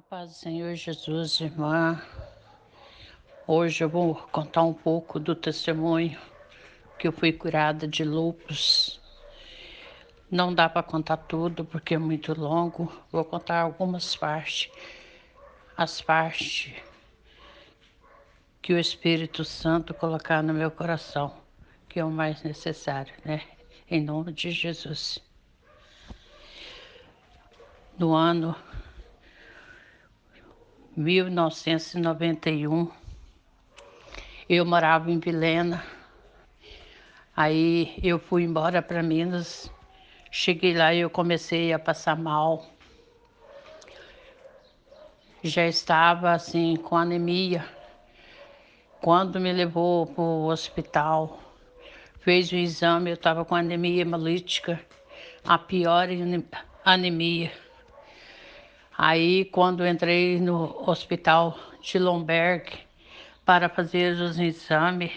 Paz do Senhor Jesus, irmã. Hoje eu vou contar um pouco do testemunho que eu fui curada de lúpus. Não dá para contar tudo porque é muito longo. Vou contar algumas partes. As partes que o Espírito Santo colocar no meu coração, que é o mais necessário, né? Em nome de Jesus. No ano 1991, eu morava em Vilhena. Aí eu fui embora para Minas. Cheguei lá e eu comecei a passar mal. Já estava assim com anemia. Quando me levou para o hospital, fez o exame, eu estava com anemia hemolítica, a pior anemia. Aí quando entrei no hospital de Lomberg para fazer os exames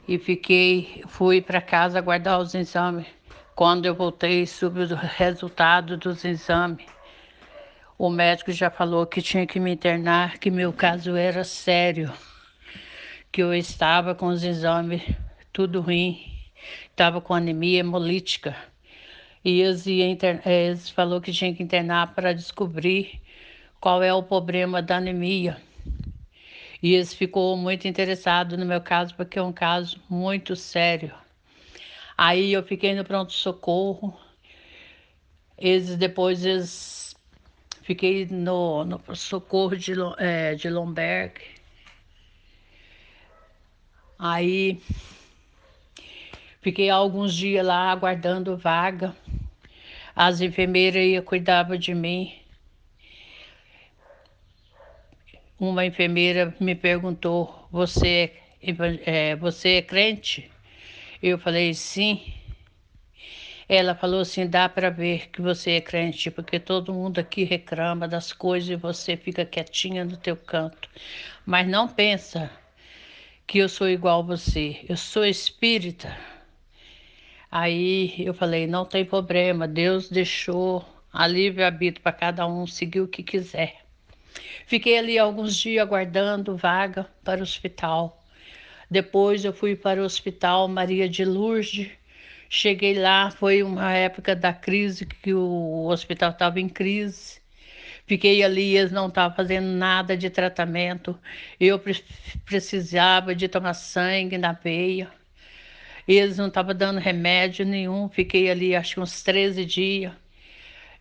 e fui para casa guardar os exames. Quando eu voltei, soube o resultado dos exames. O médico já falou que tinha que me internar, que meu caso era sério, que eu estava com os exames tudo ruim, estava com anemia hemolítica. E eles falou que tinha que internar para descobrir qual é o problema da anemia. E eles ficou muito interessado no meu caso, porque é um caso muito sério. Aí eu fiquei no pronto-socorro. Depois fiquei no socorro de Lomberg. Aí fiquei alguns dias lá aguardando vaga. As enfermeiras cuidavam de mim. Uma enfermeira me perguntou: você é crente? Eu falei sim. Ela falou assim: dá para ver que você é crente, porque todo mundo aqui reclama das coisas e você fica quietinha no teu canto. Mas não pensa que eu sou igual a você. Eu sou espírita. Aí eu falei: não tem problema, Deus deixou a livre-arbítrio para cada um seguir o que quiser. Fiquei ali alguns dias aguardando vaga para o hospital. Depois eu fui para o Hospital Maria de Lourdes. Cheguei lá, foi uma época da crise, que o hospital estava em crise. Fiquei ali, eles não estavam fazendo nada de tratamento. Eu precisava de tomar sangue na veia. Eles não estavam dando remédio nenhum. Fiquei ali acho que uns 13 dias.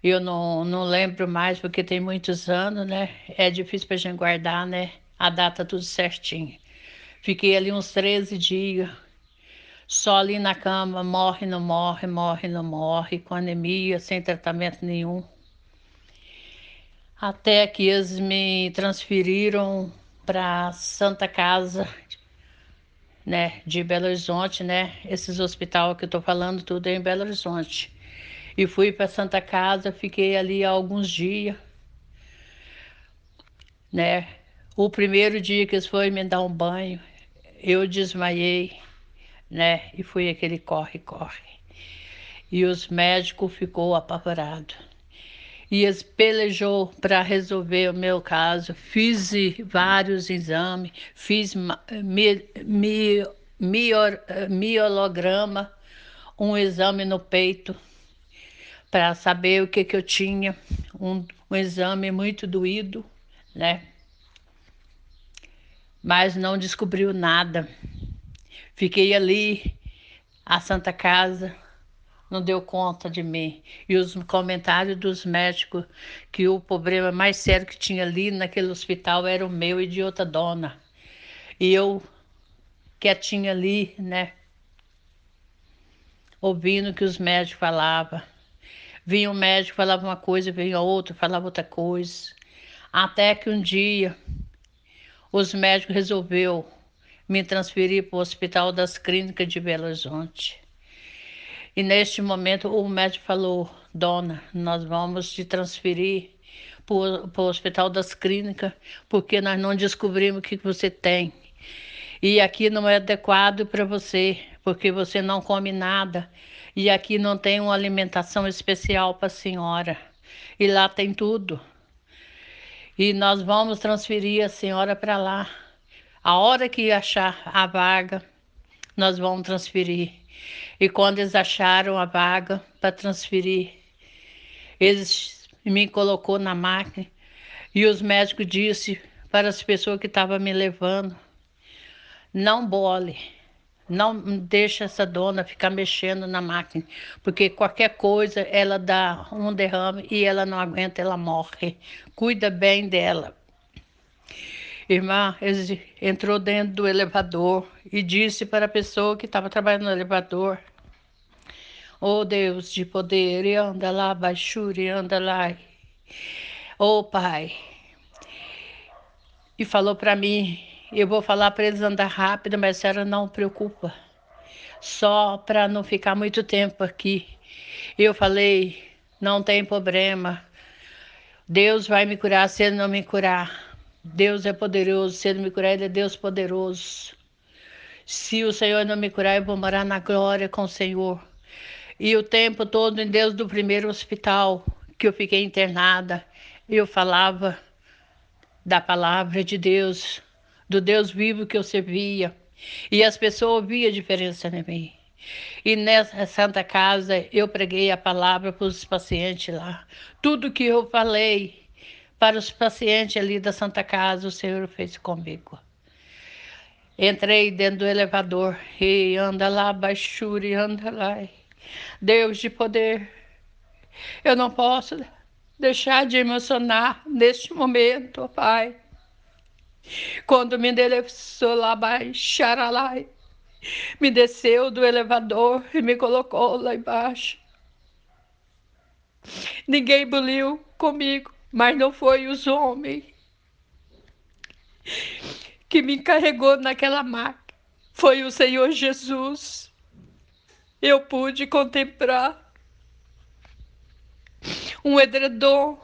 Eu não lembro mais porque tem muitos anos, né? É difícil para a gente guardar, né? A data tudo certinho. Fiquei ali uns 13 dias, só ali na cama, morre, não morre, morre, não morre, com anemia, sem tratamento nenhum. Até que eles me transferiram para Santa Casa, né, de Belo Horizonte, né? Esses hospitais que eu tô falando, tudo é em Belo Horizonte. E fui para Santa Casa, fiquei ali alguns dias, né? O primeiro dia que eles foram me dar um banho, eu desmaiei, né? E foi aquele corre-corre. E os médicos ficou apavorados. E eles pelejou para resolver o meu caso. Fiz vários exames, fiz miolograma, um exame no peito para saber o que eu tinha, um exame muito doído, né? Mas não descobriu nada. Fiquei ali, a Santa Casa não deu conta de mim. E os comentários dos médicos que o problema mais sério que tinha ali naquele hospital era o meu e de outra dona. E eu quietinha ali, né, ouvindo o que os médicos falavam. Vinha um médico, falava uma coisa, vinha outro, falava outra coisa. Até que um dia os médicos resolveu me transferir para o Hospital das Clínicas de Belo Horizonte. E neste momento o médico falou: dona, nós vamos te transferir para o Hospital das Clínicas, porque nós não descobrimos o que você tem. E aqui não é adequado para você, porque você não come nada. E aqui não tem uma alimentação especial para a senhora. e lá tem tudo. E nós vamos transferir a senhora para lá. A hora que achar a vaga, nós vamos transferir. E quando eles acharam a vaga para transferir, eles me colocou na máquina e os médicos disse para as pessoas que estavam me levando, não bole, não deixa essa dona ficar mexendo na máquina, porque qualquer coisa ela dá um derrame e ela não aguenta, ela morre. Cuida bem dela. Irmã, ele entrou dentro do elevador e disse para a pessoa que estava trabalhando no elevador, oh Deus de poder, e anda lá, baixura, e anda lá. Oh Pai, e falou para mim, eu vou falar para eles andar rápido, mas a senhora não preocupa, só para não ficar muito tempo aqui. Eu falei, não tem problema, Deus vai me curar se Ele não me curar. Deus é poderoso, se Ele me curar, Ele é Deus poderoso. Se o Senhor não me curar, eu vou morar na glória com o Senhor. E o tempo todo, em Deus do primeiro hospital que eu fiquei internada, eu falava da palavra de Deus, do Deus vivo que eu servia. E as pessoas ouviam a diferença em mim. E nessa Santa Casa eu preguei a palavra para os pacientes lá. Tudo que eu falei para os pacientes ali da Santa Casa, o Senhor fez comigo. Entrei dentro do elevador e anda lá, baixura, e anda lá. Deus de poder, eu não posso deixar de emocionar neste momento, ó Pai. Quando me endereçou lá, baixara lá, me desceu do elevador e me colocou lá embaixo. Ninguém buliu comigo, mas não foi os homens que me carregou naquela maca. Foi o Senhor Jesus. Eu pude contemplar um edredom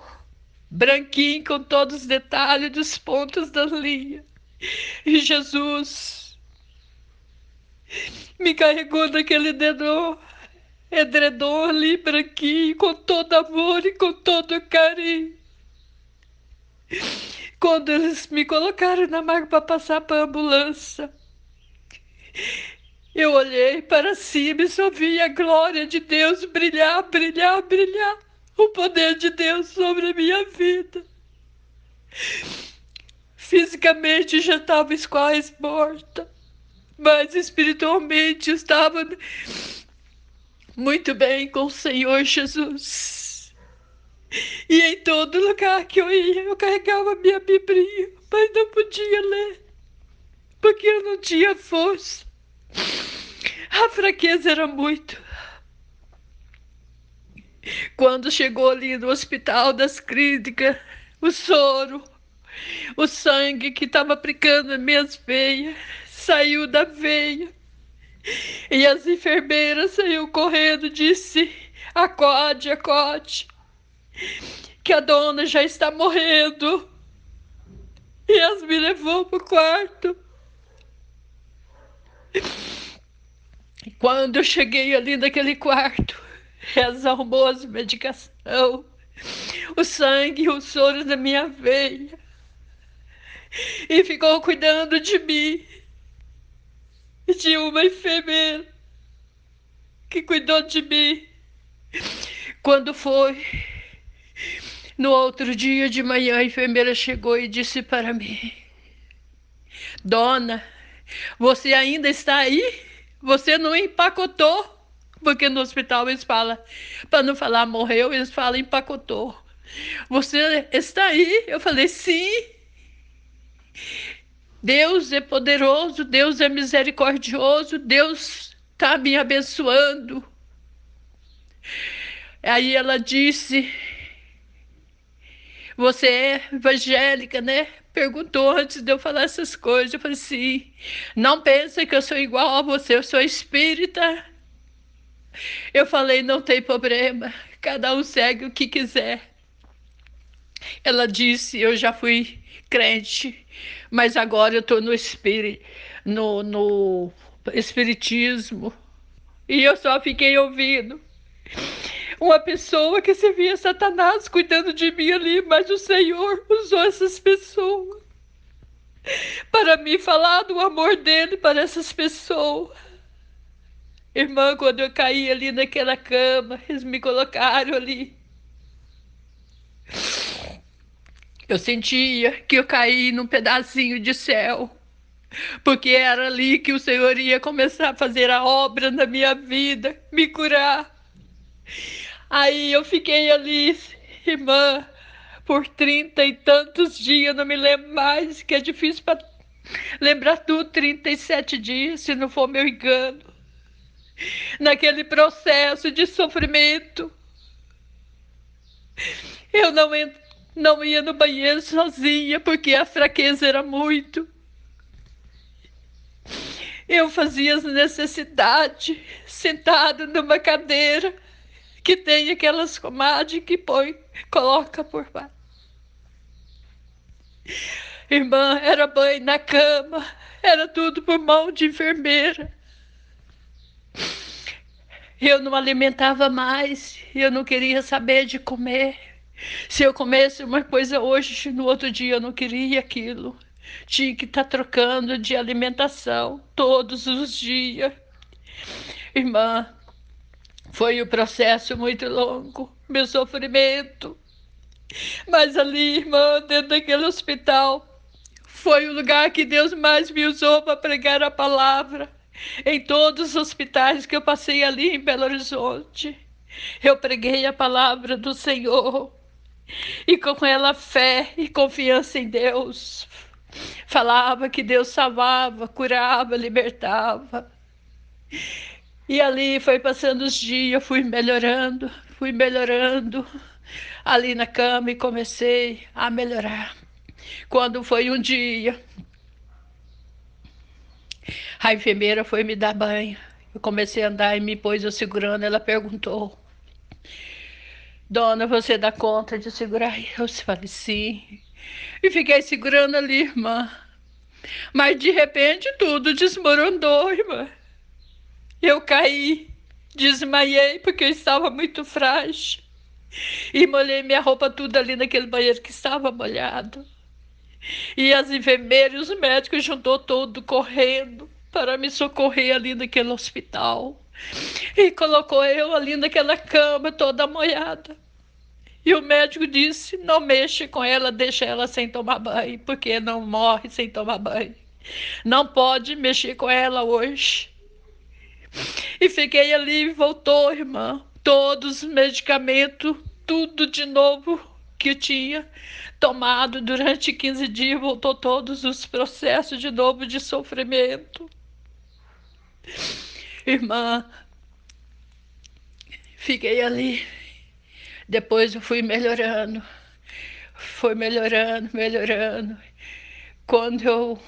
branquinho com todos os detalhes dos pontos da linha. E Jesus me carregou naquele edredom ali branquinho, com todo amor e com todo carinho. Quando eles me colocaram na maca para passar para a ambulância, eu olhei para cima e só vi a glória de Deus brilhar, brilhar, brilhar. O poder de Deus sobre a minha vida. Fisicamente já estava quase morta, mas espiritualmente estava muito bem com o Senhor Jesus. E em todo lugar que eu ia, eu carregava minha Bíblia, mas não podia ler, porque eu não tinha força. A fraqueza era muito. Quando chegou ali no Hospital das Clínicas, o soro, o sangue que estava aplicando nas minhas veias, saiu da veia. E as enfermeiras saíram correndo, disse, acode, acode, que a dona já está morrendo. E elas me levou para o quarto. Quando eu cheguei ali naquele quarto, elas arrumou as medicações, o sangue e os soros da minha veia. E ficou cuidando de mim. E tinha uma enfermeira que cuidou de mim. Quando foi, no outro dia de manhã, a enfermeira chegou e disse para mim, dona, você ainda está aí? Você não empacotou? Porque no hospital eles falam, para não falar morreu, eles falam empacotou. Você está aí? Eu falei, sim. Deus é poderoso, Deus é misericordioso, Deus está me abençoando. Aí ela disse, você é evangélica, né? Perguntou antes de eu falar essas coisas. Eu falei, sim. Não pensa que eu sou igual a você, eu sou espírita. Eu falei, não tem problema, cada um segue o que quiser. Ela disse, eu já fui crente, mas agora eu estou no espiritismo. E eu só fiquei ouvindo. uma pessoa que servia Satanás cuidando de mim ali, mas o Senhor usou essas pessoas para me falar do amor dele para essas pessoas. Irmã, quando eu caí ali naquela cama, eles me colocaram ali. Eu sentia que eu caí num pedacinho de céu, porque era ali que o Senhor ia começar a fazer a obra na minha vida, me curar. Aí eu fiquei ali, irmã, por 30 e tantos dias, não me lembro mais, que é difícil para lembrar tudo, 37 dias, se não for meu engano. Naquele processo de sofrimento, eu não ia no banheiro sozinha, porque a fraqueza era muito. Eu fazia as necessidades sentado numa cadeira que tem aquelas comadres que coloca por baixo. Irmã, era banho na cama, era tudo por mão de enfermeira. Eu não alimentava mais, eu não queria saber de comer. Se eu comesse uma coisa hoje, no outro dia eu não queria aquilo. Tinha que estar trocando de alimentação todos os dias. Irmã, foi um processo muito longo, meu sofrimento. Mas ali, irmã, dentro daquele hospital, foi o lugar que Deus mais me usou para pregar a palavra. Em todos os hospitais que eu passei ali em Belo Horizonte, eu preguei a palavra do Senhor. E com ela fé e confiança em Deus. Falava que Deus salvava, curava, libertava. E ali foi passando os dias, fui melhorando. Ali na cama e comecei a melhorar. Quando foi um dia, a enfermeira foi me dar banho. Eu comecei a andar e me pôs eu segurando. Ela perguntou: Dona, você dá conta de segurar? Eu falei, sim. E fiquei segurando ali, irmã. Mas de repente tudo desmoronou, irmã. Eu caí, desmaiei porque eu estava muito frágil. E molhei minha roupa tudo ali naquele banheiro que estava molhado. E as enfermeiras e os médicos juntou todo correndo para me socorrer ali naquele hospital. E colocou eu ali naquela cama toda molhada. E o médico disse, não mexa com ela, deixa ela sem tomar banho, porque não morre sem tomar banho. Não pode mexer com ela hoje. E fiquei ali e voltou, irmã. Todos os medicamentos, tudo de novo que eu tinha tomado durante 15 dias, voltou todos os processos de novo de sofrimento. Irmã, fiquei ali. Depois eu fui melhorando. Foi melhorando. Quando eu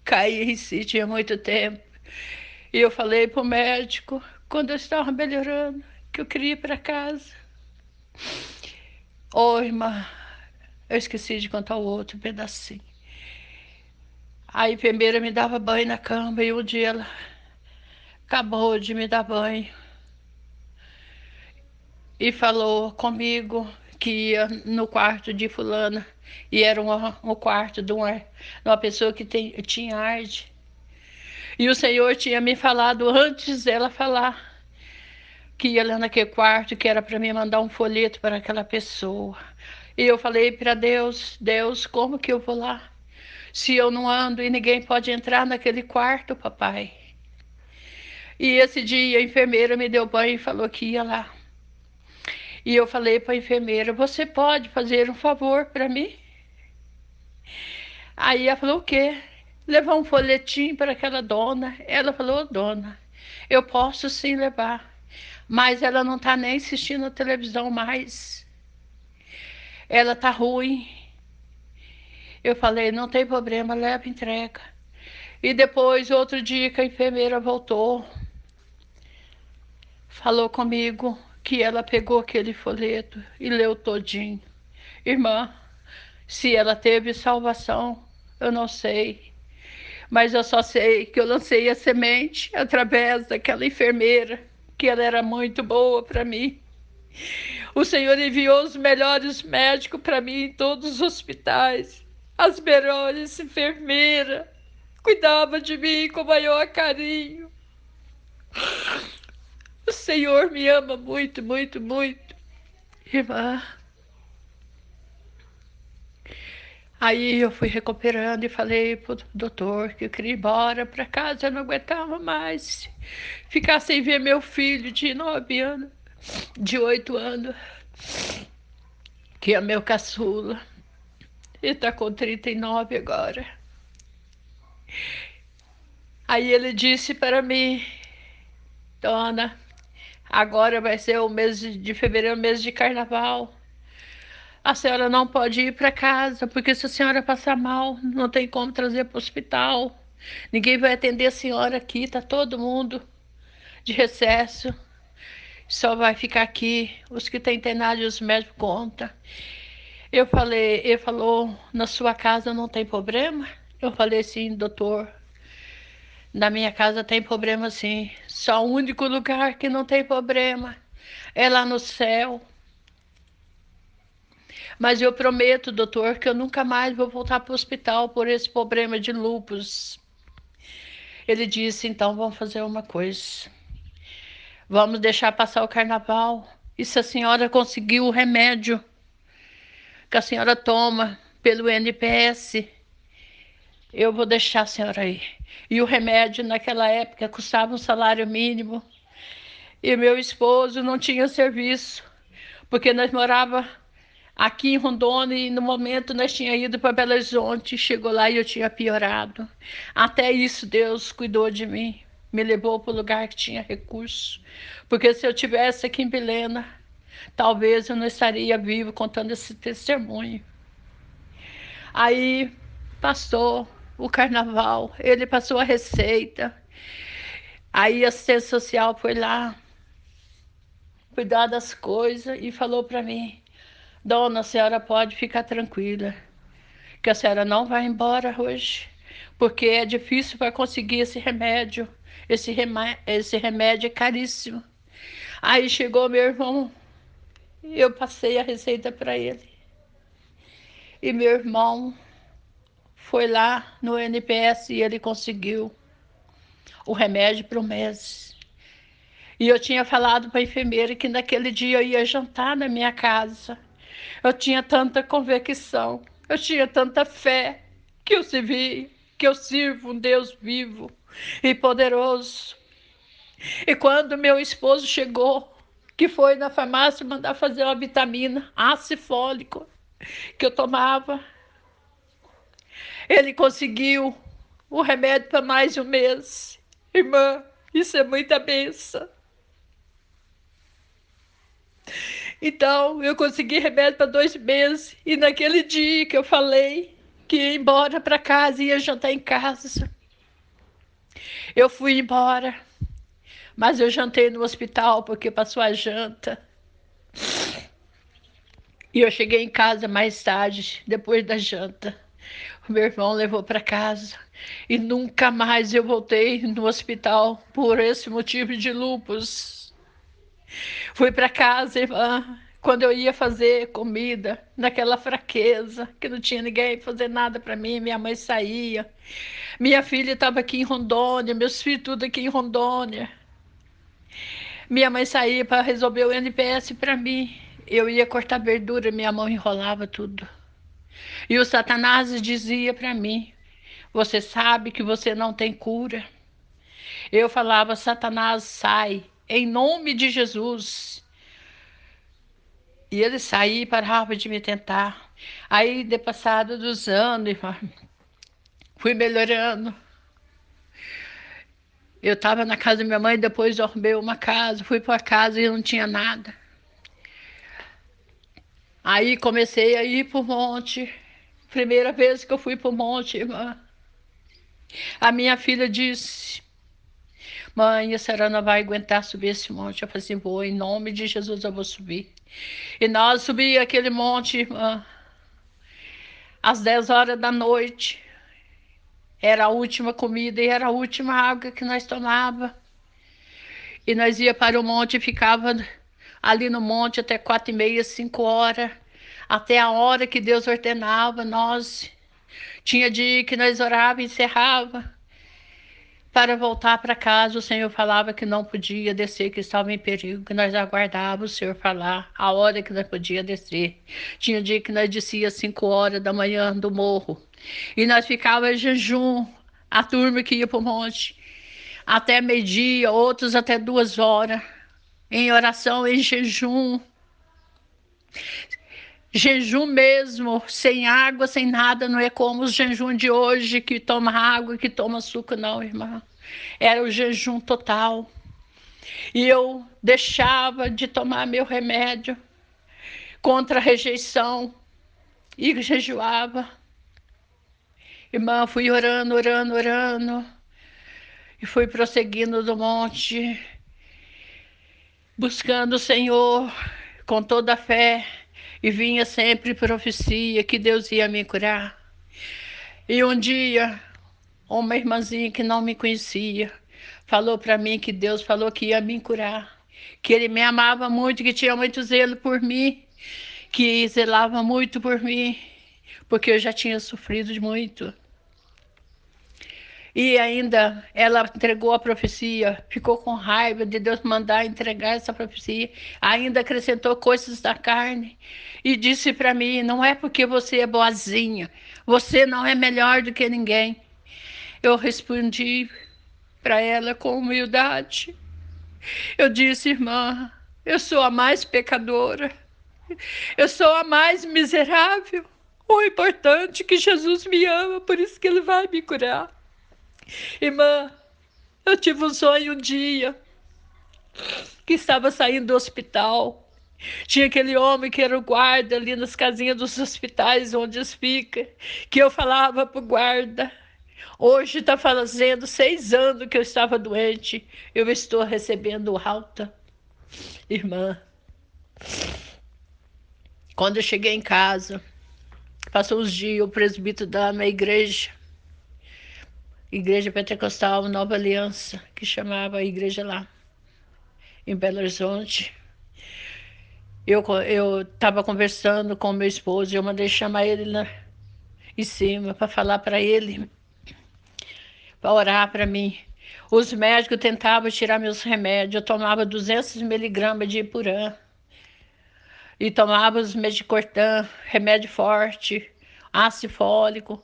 caí em si, tinha muito tempo. E eu falei pro médico, quando eu estava melhorando, que eu queria ir para casa. Ô, irmã, eu esqueci de contar o outro pedacinho. A enfermeira me dava banho na cama e um dia ela acabou de me dar banho e falou comigo que ia no quarto de fulana e era um quarto de uma pessoa que tinha AIDS. E o Senhor tinha me falado antes dela falar que ia lá naquele quarto, que era para mim mandar um folheto para aquela pessoa. E eu falei para Deus, Deus, como que eu vou lá? Se eu não ando e ninguém pode entrar naquele quarto, papai. E esse dia a enfermeira me deu banho e falou que ia lá. E eu falei para a enfermeira, você pode fazer um favor para mim? Aí ela falou, o quê? Levar um folhetim para aquela dona. Ela falou, dona, eu posso sim levar, mas ela não está nem assistindo a televisão mais. Ela está ruim. Eu falei, não tem problema, leva, entrega. E depois, outro dia que a enfermeira voltou, falou comigo que ela pegou aquele folheto e leu todinho. Irmã, se ela teve salvação, eu não sei. Mas eu só sei que eu lancei a semente através daquela enfermeira, que ela era muito boa para mim. O Senhor enviou os melhores médicos para mim em todos os hospitais. As melhores enfermeiras cuidavam de mim com o maior carinho. O Senhor me ama muito, muito, muito. Irmã. Aí eu fui recuperando e falei pro doutor que eu queria ir embora para casa, eu não aguentava mais ficar sem ver meu filho de 9 anos, de 8 anos, que é meu caçula. Ele está com 39 agora. Aí ele disse para mim, dona, agora vai ser o mês de fevereiro, mês de carnaval. A senhora não pode ir para casa, porque se a senhora passar mal, não tem como trazer para o hospital. Ninguém vai atender a senhora aqui, tá todo mundo de recesso. Só vai ficar aqui os que têm internado e os médicos contam. Eu falei, ele falou, na sua casa não tem problema? Eu falei sim, doutor. Na minha casa tem problema sim. Só o único lugar que não tem problema é lá no céu. Mas eu prometo, doutor, que eu nunca mais vou voltar para o hospital por esse problema de lúpus. Ele disse, então vamos fazer uma coisa. Vamos deixar passar o carnaval. E se a senhora conseguir o remédio que a senhora toma pelo NPS, eu vou deixar a senhora ir. E o remédio naquela época custava um salário mínimo. E meu esposo não tinha serviço, porque nós morávamos aqui em Rondônia e no momento nós tínhamos ido para Belo Horizonte. Chegou lá e eu tinha piorado. Até isso Deus cuidou de mim. Me levou para o lugar que tinha recurso. Porque se eu tivesse aqui em Vilhena, talvez eu não estaria vivo contando esse testemunho. Aí passou o carnaval, ele passou a receita. Aí a assistência social foi lá cuidar das coisas e falou para mim, dona, a senhora pode ficar tranquila, que a senhora não vai embora hoje, porque é difícil para conseguir esse remédio. Esse remédio é caríssimo. Aí chegou meu irmão, eu passei a receita para ele. E meu irmão foi lá no NPS e ele conseguiu o remédio para o mês. E eu tinha falado para a enfermeira que naquele dia eu ia jantar na minha casa. Eu tinha tanta convicção, eu tinha tanta fé que eu sirvo um Deus vivo e poderoso. E quando meu esposo chegou, que foi na farmácia mandar fazer uma vitamina, ácido fólico, que eu tomava, ele conseguiu o remédio para mais de um mês. Irmã, isso é muita bênção. Então, eu consegui remédio para 2 meses. E naquele dia que eu falei que ia embora para casa, ia jantar em casa, eu fui embora. Mas eu jantei no hospital porque passou a janta. E eu cheguei em casa mais tarde, depois da janta. O meu irmão levou para casa. E nunca mais eu voltei no hospital por esse motivo de lúpus. Fui para casa, irmã, quando eu ia fazer comida, naquela fraqueza, que não tinha ninguém fazer nada para mim, minha mãe saía. Minha filha estava aqui em Rondônia, meus filhos tudo aqui em Rondônia. Minha mãe saía para resolver o NPS para mim. Eu ia cortar verdura, minha mão enrolava tudo. E o Satanás dizia para mim, você sabe que você não tem cura. Eu falava, Satanás, sai, em nome de Jesus. E ele saía e parava de me tentar. Aí, de passado dos anos, fui melhorando. Eu estava na casa da minha mãe, depois eu arrumei uma casa, fui para casa e não tinha nada. Aí comecei a ir para o monte. Primeira vez que eu fui para o monte, irmã. A minha filha disse, mãe, a senhora não vai aguentar subir esse monte. Eu falei assim, vou, em nome de Jesus eu vou subir. E nós subimos aquele monte, irmã, às 10 horas da noite. Era a última comida e era a última água que nós tomava. E nós ia para o monte e ficava ali no monte até 4h30, 5 horas, até a hora que Deus ordenava nós. Tinha dia que nós orava e encerrava. Para voltar para casa, o Senhor falava que não podia descer, que estava em perigo, que nós aguardávamos o Senhor falar a hora que nós podíamos descer. Tinha dia que nós descia às 5 horas da manhã do morro. E nós ficávamos em jejum, a turma que ia para o monte, até meio-dia, outros até 2 horas, em oração, em jejum. Jejum mesmo, sem água, sem nada, não é como os jejum de hoje, que toma água, que toma suco, não, irmã. Era o jejum total. E eu deixava de tomar meu remédio contra a rejeição e jejuava. Irmã, fui orando, orando, orando. E fui prosseguindo do monte, buscando o Senhor com toda a fé. E vinha sempre profecia que Deus ia me curar. E um dia, uma irmãzinha que não me conhecia falou para mim que Deus falou que ia me curar, que Ele me amava muito, que tinha muito zelo por mim, que zelava muito por mim, porque eu já tinha sofrido muito. E ainda ela entregou a profecia, ficou com raiva de Deus mandar entregar essa profecia, ainda acrescentou coisas da carne e disse para mim: não é porque você é boazinha, você não é melhor do que ninguém. Eu respondi para ela com humildade. Eu disse: irmã, eu sou a mais pecadora, eu sou a mais miserável. O importante é que Jesus me ama, por isso que Ele vai me curar. Irmã, eu tive um sonho um dia que estava saindo do hospital. Tinha aquele homem que era o guarda ali nas casinhas dos hospitais onde eles ficam, que eu falava para o guarda: hoje está fazendo 6 anos que eu estava doente, eu estou recebendo alta. Irmã, quando eu cheguei em casa, passou uns dias, o presbítero da minha igreja Pentecostal Nova Aliança, que chamava a igreja lá, em Belo Horizonte. Eu estava conversando com meu esposo e eu mandei chamar ele lá em cima para falar para ele, para orar para mim. Os médicos tentavam tirar meus remédios, eu tomava 200 miligramas de Ipurã. E tomava os Medicortan, remédio forte, ácido fólico.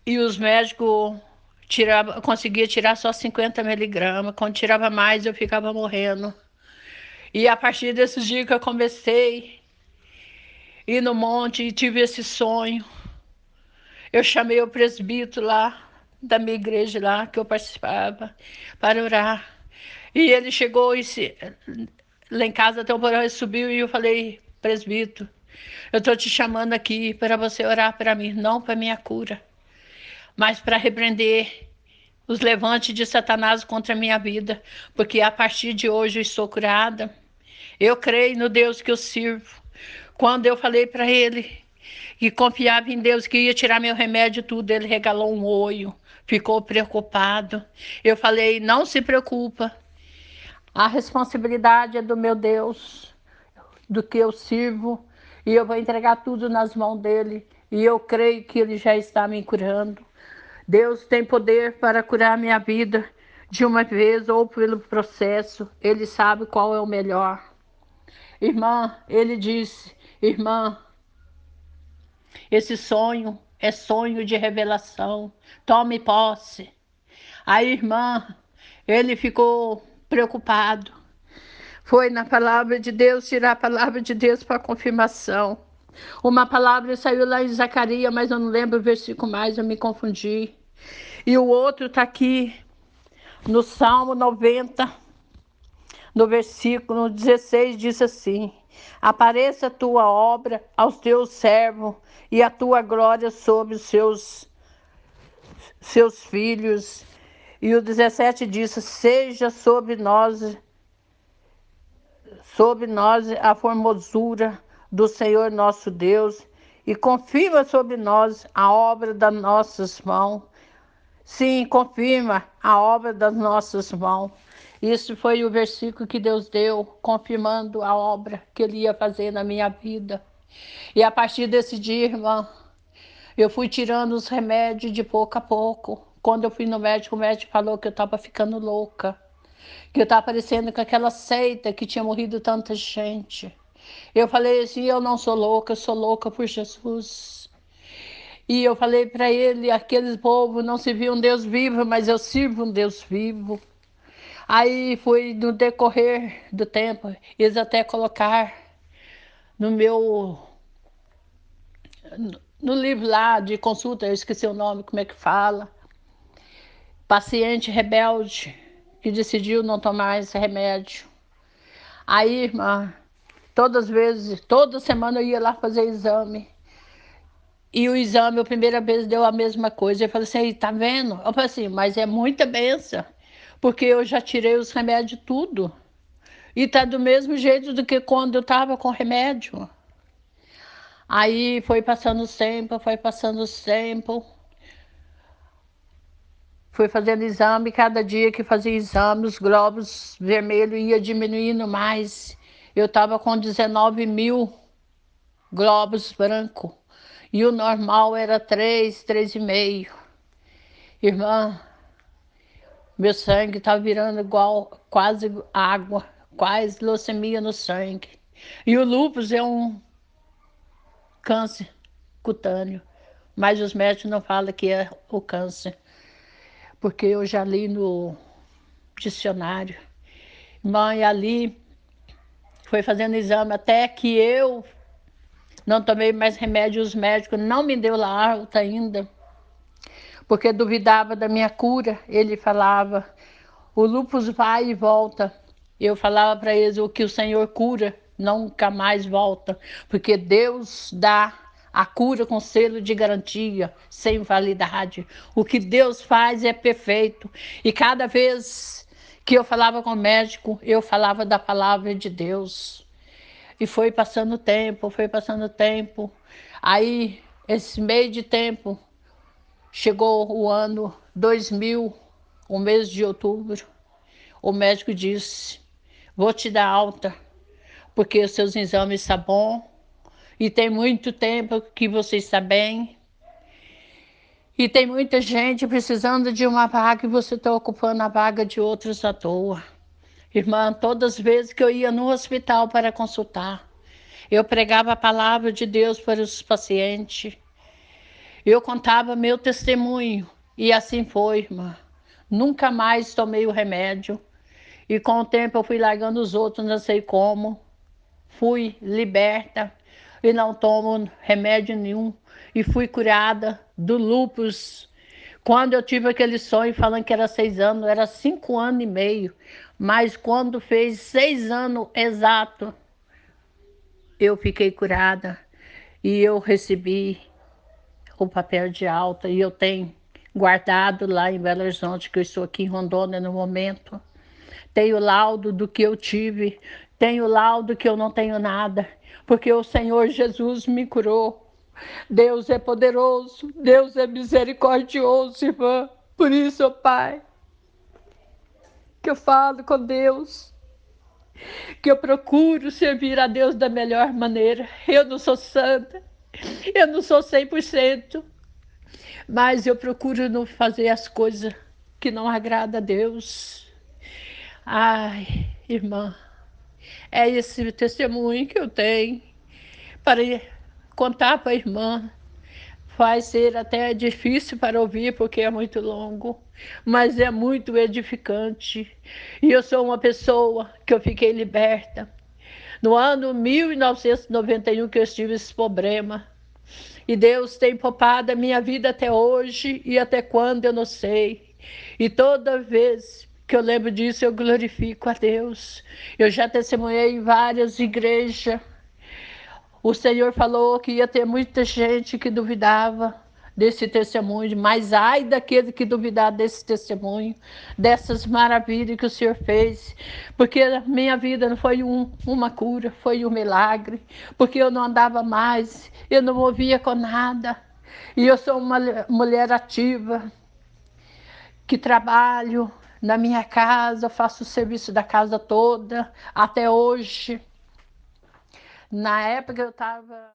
E os médicos conseguiam tirar só 50 miligramas. Quando tirava mais, eu ficava morrendo. E a partir desses dias que eu comecei a ir no monte e tive esse sonho, eu chamei o presbítero lá, da minha igreja lá, que eu participava, para orar. E ele chegou lá em casa, até o porão, ele subiu e eu falei: presbítero, eu estou te chamando aqui para você orar para mim, não para minha cura, mas para repreender os levantes de Satanás contra a minha vida, porque a partir de hoje eu estou curada. Eu creio no Deus que eu sirvo. Quando eu falei para ele que confiava em Deus, que ia tirar meu remédio tudo, ele regalou um olho, ficou preocupado. Eu falei: não se preocupa, a responsabilidade é do meu Deus, do que eu sirvo, e eu vou entregar tudo nas mãos dele, e eu creio que ele já está me curando. Deus tem poder para curar minha vida de uma vez ou pelo processo, ele sabe qual é o melhor. Irmã, ele disse: irmã, esse sonho é sonho de revelação, tome posse. A irmã, ele ficou preocupado. Foi na palavra de Deus, tirar a palavra de Deus para confirmação. Uma palavra saiu lá em Zacarias, mas eu não lembro o versículo mais, eu me confundi. E o outro está aqui no Salmo 90, no versículo 16, diz assim: apareça a tua obra aos teus servos e a tua glória sobre os seus filhos. E o 17 diz: seja sobre nós a formosura do Senhor nosso Deus, e confirma sobre nós a obra das nossas mãos. Sim, confirma a obra das nossas mãos. Esse foi o versículo que Deus deu, confirmando a obra que Ele ia fazer na minha vida. E a partir desse dia, irmã, eu fui tirando os remédios de pouco a pouco. Quando eu fui no médico, o médico falou que eu estava ficando louca, que eu estava parecendo com aquela seita que tinha morrido tanta gente. Eu falei assim, eu não sou louca, eu sou louca por Jesus. E eu falei para ele, aqueles povos não serviam um Deus vivo, mas eu sirvo um Deus vivo. Aí foi no decorrer do tempo, eles até colocar no meu, no livro lá de consulta, eu esqueci o nome, como é que fala, paciente rebelde que decidiu não tomar esse remédio. Aí, irmã, todas as vezes, toda semana eu ia lá fazer exame. E o exame, a primeira vez, deu a mesma coisa. Eu falei assim, tá vendo? Eu falei assim, mas é muita benção, porque eu já tirei os remédios tudo. E tá do mesmo jeito do que quando eu tava com remédio. Aí foi passando o tempo, foi passando o tempo. Fui fazendo exame, cada dia que fazia exame, os glóbulos vermelhos ia diminuindo mais. Eu tava com 19.000 glóbulos brancos. E o normal era 3, 3,5. Irmã, meu sangue tá virando igual, quase água, quase leucemia no sangue. E o lúpus é um câncer cutâneo, mas os médicos não falam que é o câncer, porque eu já li no dicionário. Mãe, ali foi fazendo exame até que eu não tomei mais remédio, os médicos não me deu lá alta ainda, porque duvidava da minha cura. Ele falava, o lúpus vai e volta. Eu falava para eles, o que o Senhor cura nunca mais volta, porque Deus dá a cura com selo de garantia, sem validade. O que Deus faz é perfeito. E cada vez que eu falava com o médico, eu falava da palavra de Deus. E foi passando o tempo, foi passando o tempo. Aí, esse meio de tempo, chegou o ano 2000, o mês de outubro. O médico disse, vou te dar alta, porque os seus exames estão bons e tem muito tempo que você está bem. E tem muita gente precisando de uma vaga e você está ocupando a vaga de outros à toa. Irmã, todas as vezes que eu ia no hospital para consultar, eu pregava a palavra de Deus para os pacientes. Eu contava meu testemunho e assim foi, irmã. Nunca mais tomei o remédio. E com o tempo eu fui largando os outros, não sei como. Fui liberta e não tomo remédio nenhum. E fui curada do lúpus. Quando eu tive aquele sonho falando que era 6 anos, era 5 anos e meio. Mas quando fez 6 anos exato, eu fiquei curada. E eu recebi o papel de alta. E eu tenho guardado lá em Belo Horizonte, que eu estou aqui em Rondônia no momento. Tenho laudo do que eu tive, tenho laudo que eu não tenho nada, porque o Senhor Jesus me curou. Deus é poderoso, Deus é misericordioso, irmã. Por isso, Pai, que eu falo com Deus, que eu procuro servir a Deus da melhor maneira. Eu não sou santa, eu não sou 100%, mas eu procuro não fazer as coisas que não agradam a Deus. Ai, irmã, é esse testemunho que eu tenho para contar para a irmã. Vai ser até difícil para ouvir, porque é muito longo, mas é muito edificante. E eu sou uma pessoa que eu fiquei liberta. No ano 1991 que eu tive esse problema. E Deus tem poupado a minha vida até hoje e até quando eu não sei. E toda vez que eu lembro disso, eu glorifico a Deus. Eu já testemunhei em várias igrejas. O Senhor falou que ia ter muita gente que duvidava desse testemunho, mas ai daquele que duvidar desse testemunho, dessas maravilhas que o Senhor fez, porque a minha vida não foi uma cura, foi um milagre, porque eu não andava mais, eu não movia com nada, e eu sou uma mulher ativa, que trabalho, na minha casa, eu faço o serviço da casa toda, até hoje. Na época eu estava